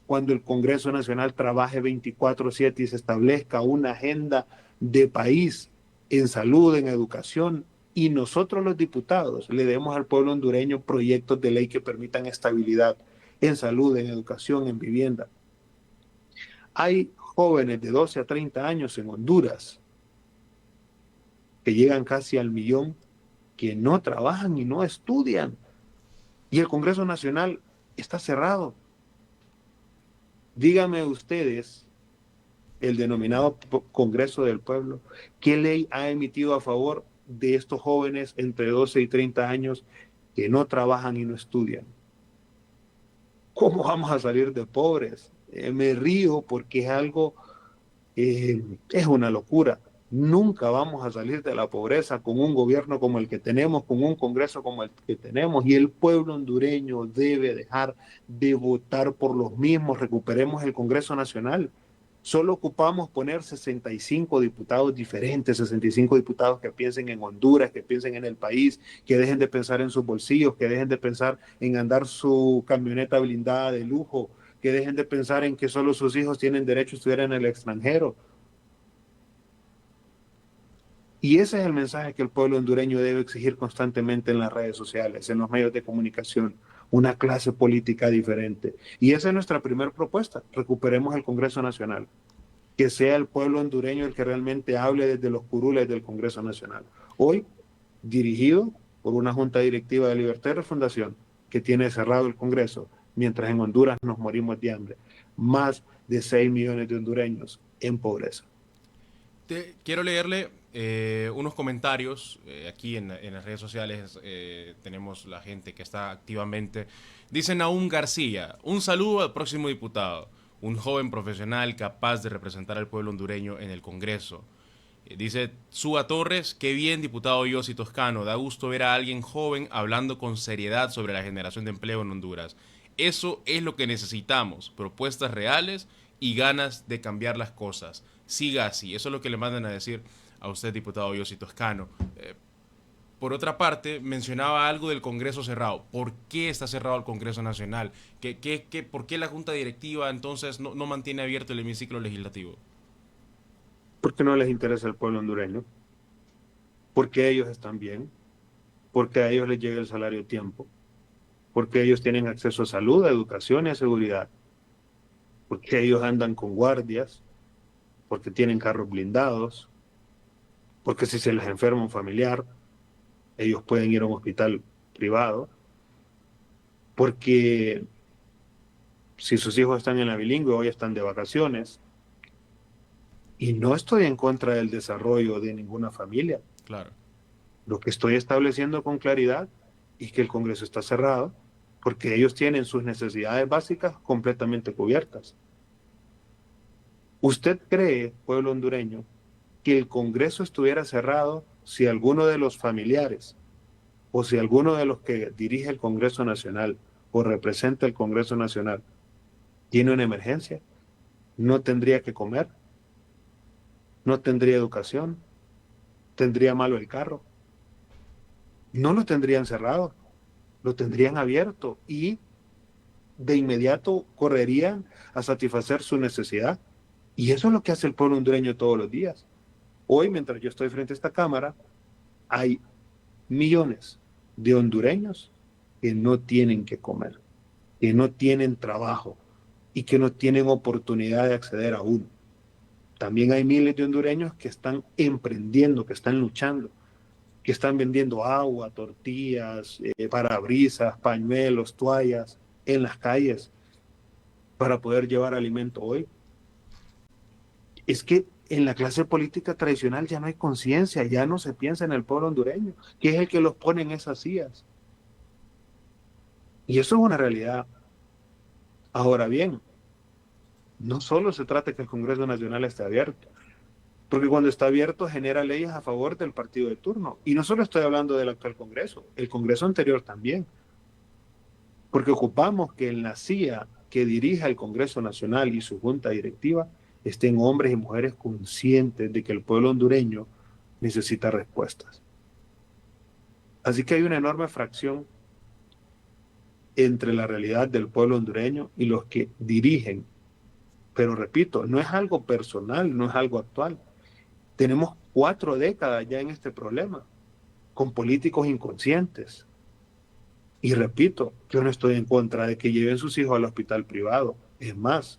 Cuando el Congreso Nacional trabaje 24/7 y se establezca una agenda de país en salud, en educación, y nosotros los diputados le demos al pueblo hondureño proyectos de ley que permitan estabilidad en salud, en educación, en vivienda. Hay jóvenes de 12 a 30 años en Honduras que llegan casi al 1.000.000 que no trabajan y no estudian. Y el Congreso Nacional está cerrado. Díganme ustedes, el denominado Congreso del Pueblo, ¿qué ley ha emitido a favor de estos jóvenes entre 12 y 30 años que no trabajan y no estudian? ¿Cómo vamos a salir de pobres? Me río porque es algo, es una locura. Nunca vamos a salir de la pobreza con un gobierno como el que tenemos, con un Congreso como el que tenemos, y el pueblo hondureño debe dejar de votar por los mismos. Recuperemos el Congreso Nacional. Solo ocupamos poner 65 diputados diferentes, 65 diputados que piensen en Honduras, que piensen en el país, que dejen de pensar en sus bolsillos, que dejen de pensar en andar su camioneta blindada de lujo, que dejen de pensar en que solo sus hijos tienen derecho a estudiar en el extranjero. Y ese es el mensaje que el pueblo hondureño debe exigir constantemente en las redes sociales, en los medios de comunicación, una clase política diferente. Y esa es nuestra primera propuesta, recuperemos el Congreso Nacional, que sea el pueblo hondureño el que realmente hable desde los curules del Congreso Nacional. Hoy, dirigido por una junta directiva de Libertad y Refundación, que tiene cerrado el Congreso, mientras en Honduras nos morimos de hambre. Más de 6 millones de hondureños en pobreza. Quiero leerle unos comentarios aquí en las redes sociales. Tenemos la gente que está activamente. Dice Naum García: un saludo al próximo diputado, un joven profesional capaz de representar al pueblo hondureño en el Congreso. Dice Súa Torres, qué bien, diputado Yossi Toscano, da gusto ver a alguien joven hablando con seriedad sobre la generación de empleo en Honduras. Eso es lo que necesitamos, propuestas reales y ganas de cambiar las cosas. Siga así, eso es lo que le mandan a decir a usted, diputado Yossi Toscano. Por otra parte, mencionaba algo del Congreso cerrado. ¿Por qué está cerrado el Congreso Nacional? ¿Por qué la Junta Directiva entonces no mantiene abierto el hemiciclo legislativo? Porque no les interesa el pueblo hondureño, porque ellos están bien, porque a ellos les llega el salario a tiempo, porque ellos tienen acceso a salud, a educación y a seguridad, porque ellos andan con guardias, porque tienen carros blindados, porque si se les enferma un familiar, ellos pueden ir a un hospital privado, porque si sus hijos están en la bilingüe, hoy están de vacaciones. Y no estoy en contra del desarrollo de ninguna familia. Claro. Lo que estoy estableciendo con claridad es que el Congreso está cerrado porque ellos tienen sus necesidades básicas completamente cubiertas. ¿Usted cree, pueblo hondureño, que el Congreso estuviera cerrado si alguno de los familiares o si alguno de los que dirige el Congreso Nacional o representa el Congreso Nacional tiene una emergencia? ¿No tendría que comer? ¿No tendría educación? ¿Tendría malo el carro? No lo tendrían cerrado, lo tendrían abierto y de inmediato correrían a satisfacer su necesidad. Y eso es lo que hace el pueblo hondureño todos los días. Hoy, mientras yo estoy frente a esta cámara, hay millones de hondureños que no tienen que comer, que no tienen trabajo y que no tienen oportunidad de acceder a uno. También hay miles de hondureños que están emprendiendo, que están luchando, que están vendiendo agua, tortillas, parabrisas, pañuelos, toallas en las calles para poder llevar alimento hoy. Es que en la clase política tradicional ya no hay conciencia, ya no se piensa en el pueblo hondureño, que es el que los pone en esas sillas. Y eso es una realidad. Ahora bien, no solo se trata de que el Congreso Nacional esté abierto, porque cuando está abierto genera leyes a favor del partido de turno. Y no solo estoy hablando del actual Congreso, el Congreso anterior también. Porque ocupamos que en la silla que dirija el Congreso Nacional y su junta directiva estén hombres y mujeres conscientes de que el pueblo hondureño necesita respuestas. Así que hay una enorme fracción entre la realidad del pueblo hondureño y los que dirigen. Pero repito, no es algo personal, no es algo actual. Tenemos 4 décadas ya en este problema, con políticos inconscientes. Y repito, yo no estoy en contra de que lleven sus hijos al hospital privado. Es más,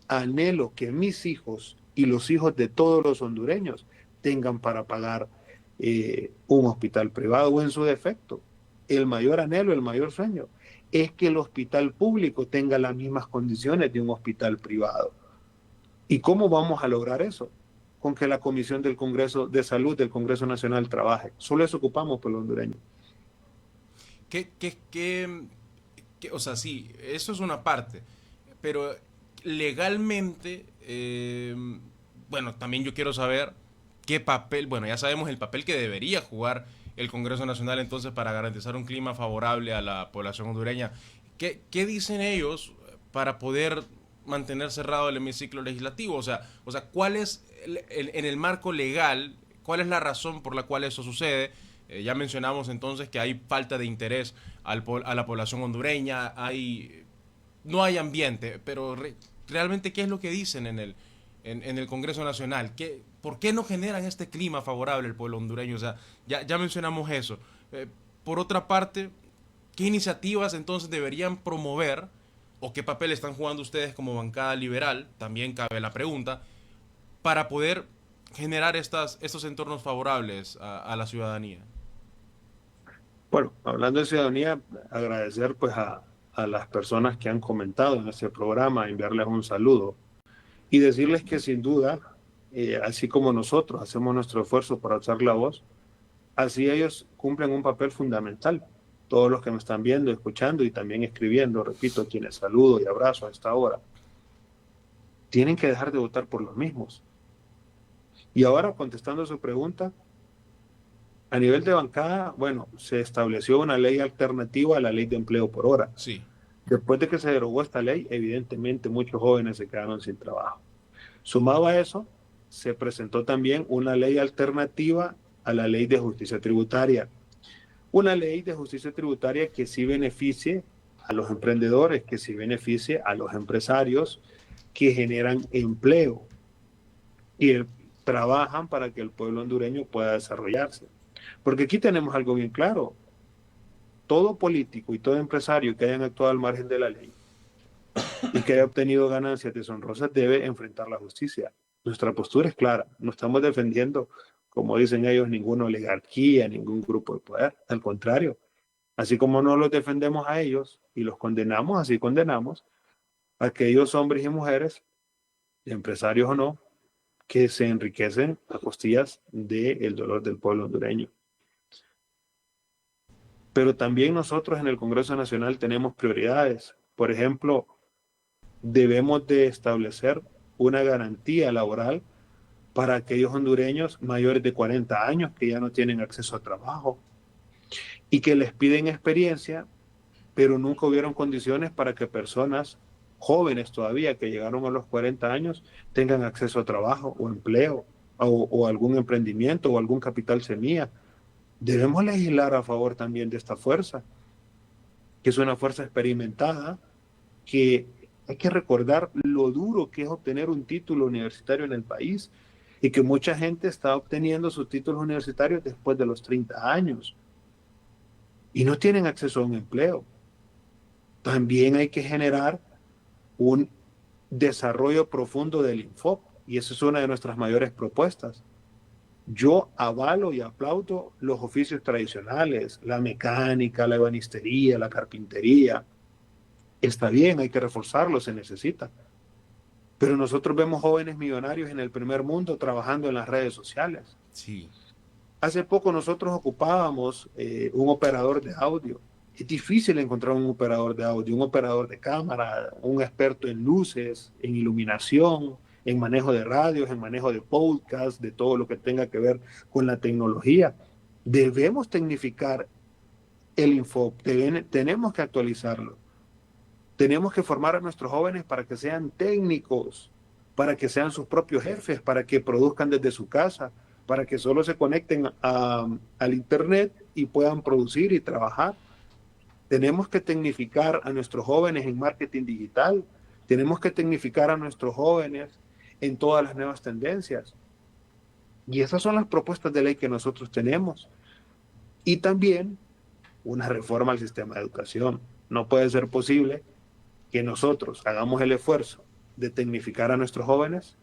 anhelo que mis hijos y los hijos de todos los hondureños tengan para pagar un hospital privado o en su defecto. El mayor anhelo, el mayor sueño es que el hospital público tenga las mismas condiciones de un hospital privado. ¿Y cómo vamos a lograr eso? Con que la Comisión del Congreso de Salud del Congreso Nacional trabaje. Solo eso ocupamos por los hondureños. O sea, sí, eso es una parte, pero legalmente, bueno, también yo quiero saber qué papel, bueno, ya sabemos el papel que debería jugar el Congreso Nacional entonces para garantizar un clima favorable a la población hondureña. ¿Qué dicen ellos para poder mantener cerrado el hemiciclo legislativo? O sea, ¿cuál es, en el marco legal, cuál es la razón por la cual eso sucede? Ya mencionamos entonces que hay falta de interés a la población hondureña, no hay ambiente, pero realmente ¿qué es lo que dicen en el Congreso Nacional? ¿Por qué no generan este clima favorable al pueblo hondureño? O sea, ya mencionamos eso. Por otra parte, ¿qué iniciativas entonces deberían promover o qué papel están jugando ustedes como bancada liberal? También cabe la pregunta, para poder generar estos entornos favorables a la ciudadanía. Bueno, hablando de ciudadanía, agradecer pues a las personas que han comentado en este programa, enviarles un saludo y decirles que sin duda, así como nosotros hacemos nuestro esfuerzo para alzar la voz, así ellos cumplen un papel fundamental. Todos los que me están viendo, escuchando y también escribiendo, repito, quienes saludo y abrazo a esta hora, tienen que dejar de votar por los mismos. Y ahora, contestando a su pregunta, a nivel de bancada, bueno, se estableció una ley alternativa a la ley de empleo por hora. Sí. Después de que se derogó esta ley, evidentemente muchos jóvenes se quedaron sin trabajo. Sumado a eso, se presentó también una ley alternativa a la ley de justicia tributaria. Una ley de justicia tributaria que sí beneficie a los emprendedores, que sí beneficie a los empresarios que generan empleo y trabajan para que el pueblo hondureño pueda desarrollarse. Porque aquí tenemos algo bien claro. Todo político y todo empresario que hayan actuado al margen de la ley y que haya obtenido ganancias deshonrosas debe enfrentar la justicia. Nuestra postura es clara. No estamos defendiendo, como dicen ellos, ninguna oligarquía, ningún grupo de poder. Al contrario, así como no los defendemos a ellos y los condenamos, así condenamos a aquellos hombres y mujeres, empresarios o no, que se enriquecen a costillas del dolor del pueblo hondureño. Pero también nosotros en el Congreso Nacional tenemos prioridades. Por ejemplo, debemos de establecer una garantía laboral para aquellos hondureños mayores de 40 años que ya no tienen acceso a trabajo y que les piden experiencia, pero nunca hubieron condiciones para que personas jóvenes todavía que llegaron a los 40 años tengan acceso a trabajo o empleo o algún emprendimiento o algún capital semilla. Debemos legislar a favor también de esta fuerza, que es una fuerza experimentada, que hay que recordar lo duro que es obtener un título universitario en el país y que mucha gente está obteniendo sus títulos universitarios después de los 30 años y no tienen acceso a un empleo. También hay que generar un desarrollo profundo del Infop y esa es una de nuestras mayores propuestas. Yo avalo y aplaudo los oficios tradicionales, la mecánica, la ebanistería, la carpintería. Está bien, hay que reforzarlo, se necesita. Pero nosotros vemos jóvenes millonarios en el primer mundo trabajando en las redes sociales. Sí. Hace poco nosotros ocupábamos un operador de audio. Es difícil encontrar un operador de audio, un operador de cámara, un experto en luces, en iluminación, en manejo de radios, en manejo de podcast, de todo lo que tenga que ver con la tecnología. Debemos tecnificar el Infop, tenemos que actualizarlo. Tenemos que formar a nuestros jóvenes para que sean técnicos, para que sean sus propios jefes, para que produzcan desde su casa, para que solo se conecten al Internet y puedan producir y trabajar. Tenemos que tecnificar a nuestros jóvenes en marketing digital. Tenemos que tecnificar a nuestros jóvenes en todas las nuevas tendencias. Y esas son las propuestas de ley que nosotros tenemos. Y también una reforma al sistema de educación. No puede ser posible que nosotros hagamos el esfuerzo de tecnificar a nuestros jóvenes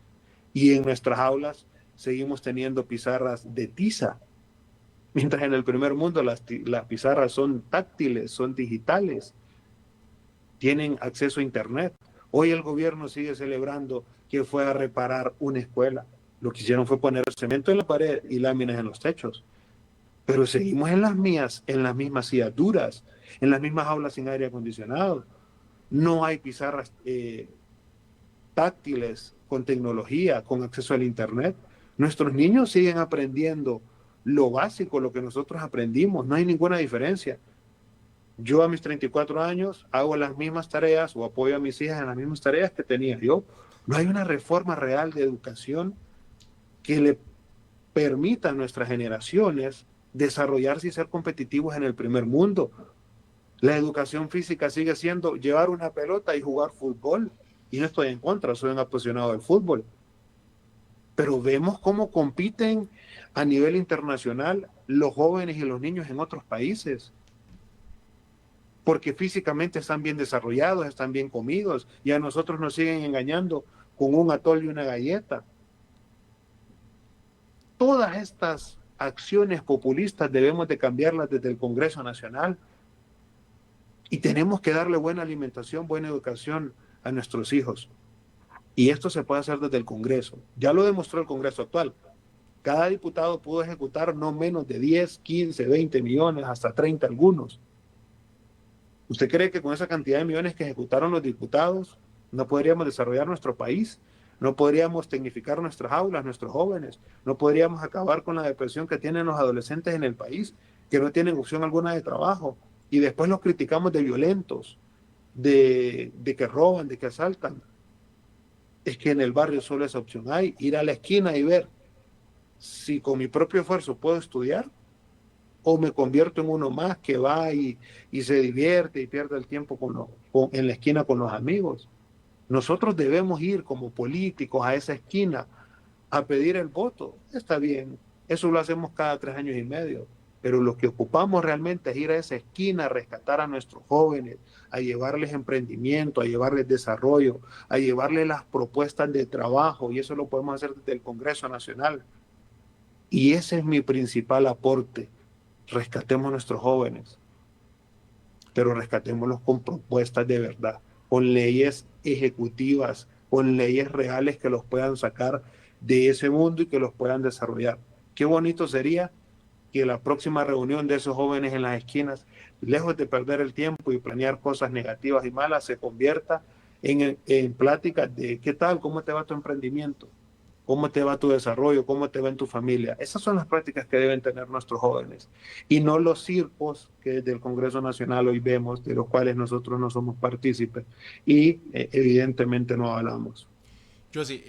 y en nuestras aulas seguimos teniendo pizarras de tiza, mientras en el primer mundo las pizarras son táctiles, son digitales, tienen acceso a internet. Hoy el gobierno sigue celebrando que fue a reparar una escuela. Lo que hicieron fue poner cemento en la pared y láminas en los techos. Pero seguimos en las mismas sillas duras, en las mismas aulas sin aire acondicionado. No hay pizarras táctiles con tecnología, con acceso al internet. Nuestros niños siguen aprendiendo lo básico, lo que nosotros aprendimos. No hay ninguna diferencia. Yo a mis 34 años hago las mismas tareas o apoyo a mis hijas en las mismas tareas que tenía yo. No hay una reforma real de educación que le permita a nuestras generaciones desarrollarse y ser competitivos en el primer mundo. La educación física sigue siendo llevar una pelota y jugar fútbol. Y no estoy en contra, soy un apasionado del fútbol. Pero vemos cómo compiten a nivel internacional los jóvenes y los niños en otros países. Porque físicamente están bien desarrollados, están bien comidos, y a nosotros nos siguen engañando con un atole y una galleta. Todas estas acciones populistas debemos de cambiarlas desde el Congreso Nacional y tenemos que darle buena alimentación, buena educación a nuestros hijos. Y esto se puede hacer desde el Congreso. Ya lo demostró el Congreso actual. Cada diputado pudo ejecutar no menos de 10, 15, 20 millones, hasta 30 algunos. ¿Usted cree que con esa cantidad de millones que ejecutaron los diputados no podríamos desarrollar nuestro país? No podríamos tecnificar nuestras aulas, nuestros jóvenes. No podríamos acabar con la depresión que tienen los adolescentes en el país, que no tienen opción alguna de trabajo. Y después los criticamos de violentos, de que roban, de que asaltan. Es que en el barrio solo esa opción hay, ir a la esquina y ver si con mi propio esfuerzo puedo estudiar o me convierto en uno más que va y se divierte y pierde el tiempo en la esquina con los amigos. Nosotros debemos ir como políticos a esa esquina a pedir el voto. Está bien, eso lo hacemos cada 3 años y medio, pero lo que ocupamos realmente es ir a esa esquina a rescatar a nuestros jóvenes, a llevarles emprendimiento, a llevarles desarrollo, a llevarles las propuestas de trabajo, y eso lo podemos hacer desde el Congreso Nacional. Y ese es mi principal aporte. Rescatemos a nuestros jóvenes, pero rescatémoslos con propuestas de verdad, con leyes ejecutivas, con leyes reales que los puedan sacar de ese mundo y que los puedan desarrollar. Qué bonito sería que la próxima reunión de esos jóvenes en las esquinas, lejos de perder el tiempo y planear cosas negativas y malas, se convierta en pláticas de ¿qué tal? ¿Cómo te va tu emprendimiento? ¿Cómo te va tu desarrollo? ¿Cómo te va en tu familia? Esas son las prácticas que deben tener nuestros jóvenes y no los circos que desde el Congreso Nacional hoy vemos, de los cuales nosotros no somos partícipes y evidentemente no hablamos. Josie,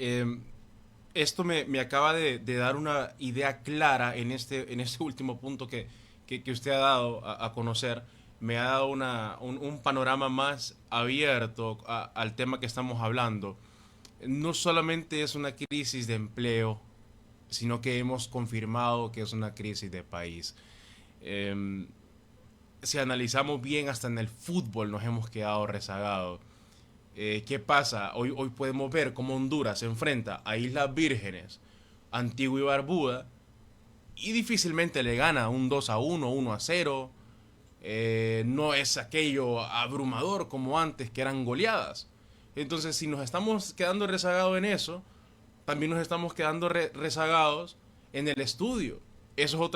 esto me acaba de dar una idea clara en este último punto que usted ha dado a conocer. Me ha dado un panorama más abierto al tema que estamos hablando. No solamente es una crisis de empleo, sino que hemos confirmado que es una crisis de país. Si analizamos bien, hasta en el fútbol nos hemos quedado rezagados. ¿Qué pasa? Hoy podemos ver cómo Honduras se enfrenta a Islas Vírgenes, Antigua y Barbuda, y difícilmente le gana un 2-1, 1-0. No es aquello abrumador como antes, que eran goleadas. Entonces, si nos estamos quedando rezagados en eso, también nos estamos quedando rezagados en el estudio. Eso es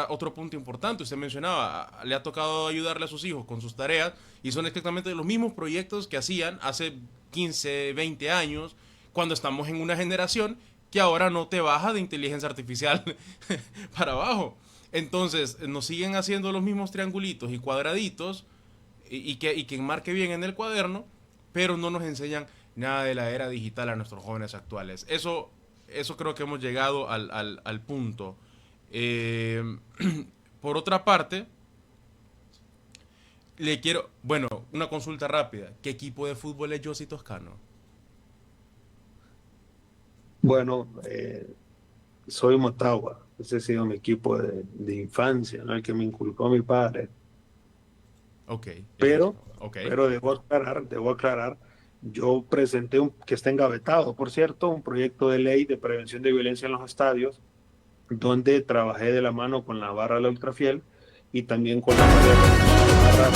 otro punto importante. Usted mencionaba, le ha tocado ayudarle a sus hijos con sus tareas y son exactamente los mismos proyectos que hacían hace 15, 20 años, cuando estamos en una generación que ahora no te baja de inteligencia artificial para abajo. Entonces, nos siguen haciendo los mismos triangulitos y cuadraditos y que enmarque bien en el cuaderno, pero no nos enseñan nada de la era digital a nuestros jóvenes actuales. Eso creo que hemos llegado al punto. Por otra parte, una consulta rápida. ¿Qué equipo de fútbol es Josie Toscano? Bueno, soy Motagua. Ese ha sido mi equipo de infancia, ¿no? El que me inculcó mi padre. Okay. Pero debo aclarar, yo presenté que está engavetado, por cierto, un proyecto de ley de prevención de violencia en los estadios, donde trabajé de la mano con la barra de la Ultrafiel y también con la barra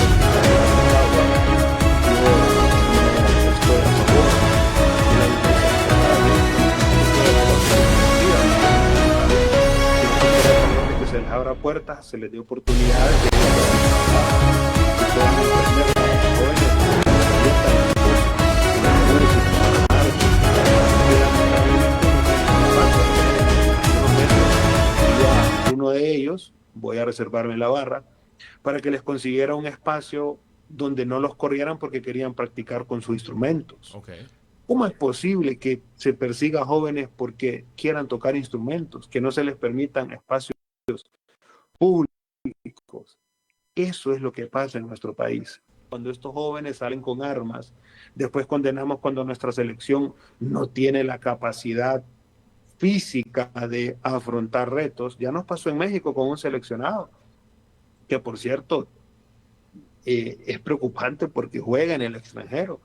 que se les abra puertas, se les dé oportunidades de uno de ellos, voy a reservarme la barra, para que les consiguiera un espacio donde no los corrieran porque querían practicar con sus instrumentos. Okay. ¿Cómo es posible que se persiga a jóvenes porque quieran tocar instrumentos, que no se les permitan espacios públicos? Eso es lo que pasa en nuestro país. Cuando estos jóvenes salen con armas, después condenamos cuando nuestra selección no tiene la capacidad física de afrontar retos. Ya nos pasó en México con un seleccionado, que por cierto es preocupante porque juega en el extranjero.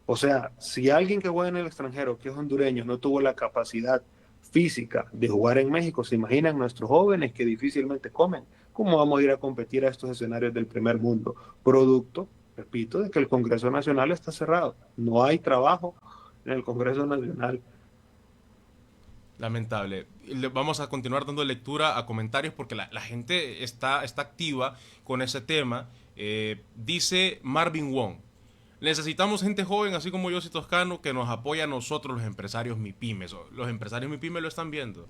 O sea, si alguien que juega en el extranjero, que es hondureño, no tuvo la capacidad física de jugar en México, se imaginan nuestros jóvenes que difícilmente comen. ¿Cómo vamos a ir a competir a estos escenarios del primer mundo? Producto, repito, de que el Congreso Nacional está cerrado. No hay trabajo en el Congreso Nacional. Lamentable. Vamos a continuar dando lectura a comentarios porque la gente está activa con ese tema. Dice Marvin Wong: Necesitamos gente joven, así como Yossi Toscano, que nos apoya a nosotros los empresarios MIPYMES. Los empresarios MIPYMES lo están viendo,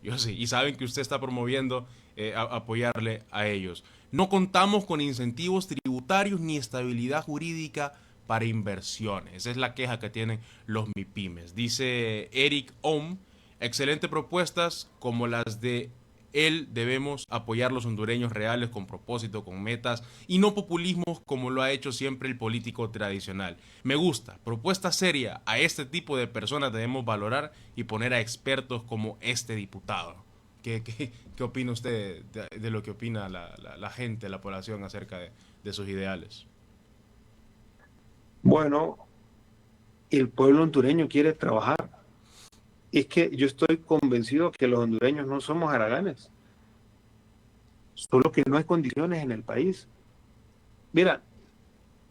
Yossi, y saben que usted está promoviendo apoyarle a ellos. No contamos con incentivos tributarios ni estabilidad jurídica para inversiones. Esa es la queja que tienen los MIPYMES. Dice Eric Ohm, excelentes propuestas como las de él. Debemos apoyar los hondureños reales con propósito, con metas y no populismos como lo ha hecho siempre el político tradicional. Me gusta, propuesta seria. A este tipo de personas debemos valorar y poner a expertos como este diputado. ¿Qué opina usted de lo que opina la gente, la población acerca de sus ideales? Bueno, el pueblo hondureño quiere trabajar. Es que yo estoy convencido que los hondureños no somos haraganes, solo que no hay condiciones en el país. Mira,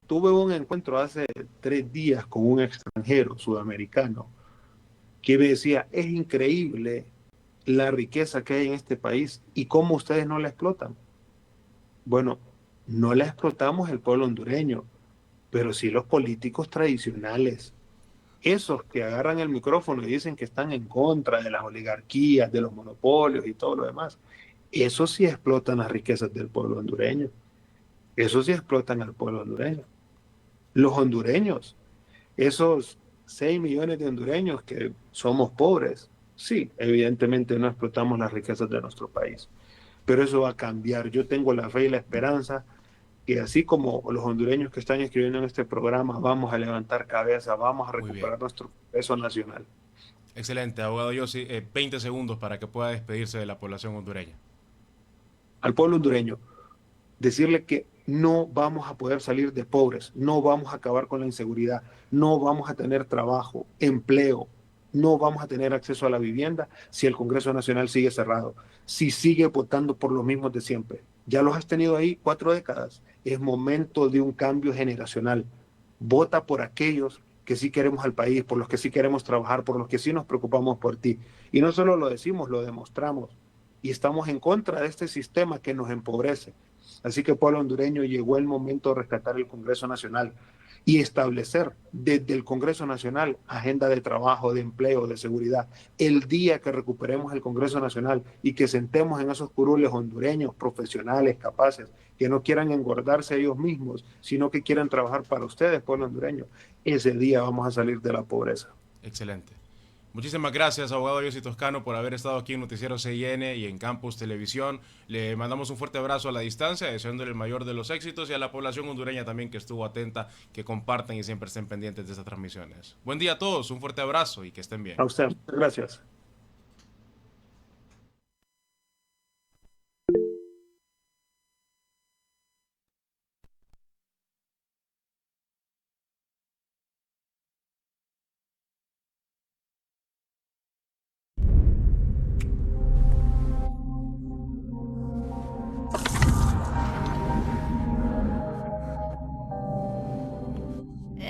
tuve un encuentro hace 3 días con un extranjero sudamericano que me decía, es increíble la riqueza que hay en este país y cómo ustedes no la explotan. Bueno, no la explotamos el pueblo hondureño, pero sí los políticos tradicionales. Esos que agarran el micrófono y dicen que están en contra de las oligarquías, de los monopolios y todo lo demás, esos sí explotan las riquezas del pueblo hondureño. Esos sí explotan al pueblo hondureño. Los hondureños, esos 6 millones de hondureños que somos pobres, sí, evidentemente no explotamos las riquezas de nuestro país, pero eso va a cambiar. Yo tengo la fe y la esperanza que así como los hondureños que están escribiendo en este programa, vamos a levantar cabeza, vamos a recuperar nuestro peso nacional. Excelente, abogado Yossi, 20 segundos para que pueda despedirse de la población hondureña. Al pueblo hondureño, decirle que no vamos a poder salir de pobres, no vamos a acabar con la inseguridad, no vamos a tener trabajo, empleo, no vamos a tener acceso a la vivienda si el Congreso Nacional sigue cerrado, si sigue votando por los mismos de siempre. Ya los has tenido ahí 4 décadas. Es momento de un cambio generacional. Vota por aquellos que sí queremos al país, por los que sí queremos trabajar, por los que sí nos preocupamos por ti. Y no solo lo decimos, lo demostramos. Y estamos en contra de este sistema que nos empobrece. Así que, pueblo hondureño, llegó el momento de rescatar el Congreso Nacional y establecer desde el Congreso Nacional agenda de trabajo, de empleo, de seguridad. El día que recuperemos el Congreso Nacional y que sentemos en esos curules hondureños, profesionales, capaces, que no quieran engordarse ellos mismos, sino que quieran trabajar para ustedes, pueblo hondureño, ese día vamos a salir de la pobreza. Excelente. Muchísimas gracias, abogado Yossi Toscano, por haber estado aquí en Noticiero CIN y en Campus Televisión. Le mandamos un fuerte abrazo a la distancia, deseándole el mayor de los éxitos, y a la población hondureña también que estuvo atenta, que compartan y siempre estén pendientes de estas transmisiones. Buen día a todos, un fuerte abrazo y que estén bien. A usted, gracias.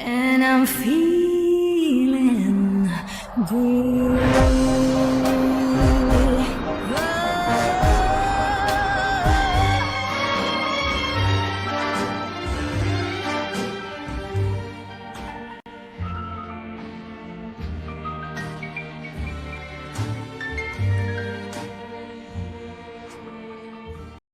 And I'm feeling good.